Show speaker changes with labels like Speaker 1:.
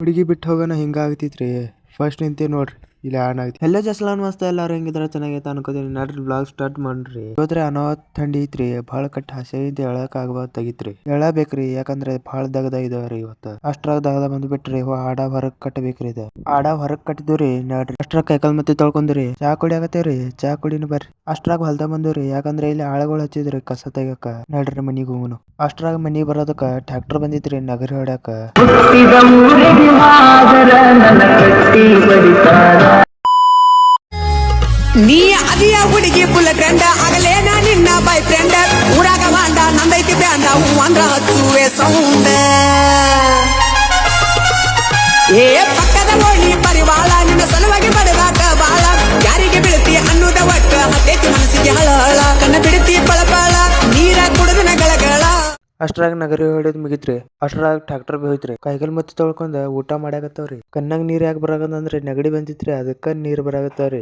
Speaker 1: ಹುಡುಗಿ ಬಿಟ್ಟು ಹೋಗೋಣ ಹಿಂಗಾಗ್ತಿತ್ರಿ. ಫಸ್ಟ್ ನಿಂತೀವಿ ನೋಡ್ರಿ ಇಲ್ಲಿ ಆನ್ ಆಗೈತಿ. ಎಲ್ಲ ಜಸ್ಲಾನ್ ಮಸ್ತ್ ಎಲ್ಲಾರು ಹೆಂಗಿದ್ರ ಚೆನ್ನಾಗೈತೆ ಅನ್ಕೋತೀನಿ. ನಡ್ರಿ ಬ್ಲಾಗ್ ಸ್ಟಾರ್ಟ್ ಮಾಡ್ರಿ. ಹೋದ್ರೆ ಅನಾವತ್ ಥಂಡಿ ಐತ್ರಿ. ಭಾಳ ಕಟ್ಟ ಹಸೆ ಇದ್ದು ಎಳಕ್ ಆಗಬಾರ್ದಾಗಿತ್ರಿ. ಎಳಬೇಕ್ರಿ ಯಾಕಂದ್ರೆ ಭಾಳ ದಗದ ಇದಾವ್ರಿ ಇವತ್ತ. ಅಷ್ಟ್ರಾಗ ದಗದ ಬಂದ್ಬಿಟ್ರಿ. ಆಡ ಹೊರಗ್ ಕಟ್ಟಬೇಕ್ರಿ ಇದು. ಆಡ ಹೊರಗ್ ಕಟ್ಟಿದ್ರಿ. ನಡ್ರಿ ಅಷ್ಟ್ರಾಗ ಕೈಕಾಲ್ ಮತ್ತೆ ತೊಳ್ಕೊಂಡ್ರಿ. ಚಾ ಕುಡಿಯಾಕತ್ತೇವ್ರಿ. ಚಾ ಕುಡಿನ ಬರ್ರಿ. ಅಷ್ಟ್ರಾಗ ಹೊಲ್ದ ಬಂದವ್ರಿ. ಯಾಕಂದ್ರೆ ಇಲ್ಲಿ ಆಳುಗಳು ಹಚ್ಚಿದ್ರಿ ಕಸ ತೆಗಕ. ನಡ್ರಿ ಮನಿಗ್ ಹೋಗುನು. ಅಷ್ಟ್ರಾಗ ಮನಿಗ್ ಬರೋದಕ್ಕ ಟ್ರ್ಯಾಕ್ಟರ್ ಬಂದಿತ್ರಿ ನಗರಿ ಹೊಡ್ಯಾಕ.
Speaker 2: ನೀ ಅದಿಯ ಹುಡುಗಿ ಫುಲ್ ಗ್ರ್ಯಾಂಡ ಆಗಲೇನ ನಿನ್ನ ಬಾಯ್ ಫ್ರೆಂಡ್ ಊರಾಗ ಬಾಂಡ ನಂದೈತಿ ಬ್ಯಾಂಡ ಹೂ ಅಂದ್ರ ಹಚ್ಚುವೆ ಸೌಂಡ ಏ ಪಕ್ಕದ ಓಣಿ ಪರಿವಾಳ ನಿನ್ನ ಸಲುವಾಗಿ ಬಡದಾಟ ಬಾಳ ಯಾರಿಗೆ ಬೀಳ್ತಿ ಅನ್ನೋದ ಒಟ್ಟ ಹತ್ತೈತಿ ಮನಸ್ಸಿಗೆ ಹಳಹಳ ಕಣ್ಣ ಬಿಡ್ತಿ ಪಳಪಳ ನೀರ ಕುಡಿದನ ಗಳಗಳ.
Speaker 1: ಅಷ್ಟ್ರಾಗ ನಗರಿ ಹೊಡೆದ್ ಮುಗಿತ್ರಿ. ಅಷ್ಟ್ರಾಗ ಟ್ರ್ಯಾಕ್ಟರ್ ಹೋಯ್ತ್ರಿ. ಕೈಕಾಲ್ ಮತ್ತೆ ತೊಳ್ಕೊಂಡ ಊಟ ಮಾಡ್ಯಾಕತ್ತವ್ರಿ. ಕಣ್ಣಾಗ ನೀರ್ ಯಾಕೆ ಬರಾಕಂದ್ರೆ ನೆಗಡಿ ಬಂದಿತ್ರಿ ಅದಕ್ಕ ನೀರ್ ಬರಾಕತ್ತಾವ್ರಿ.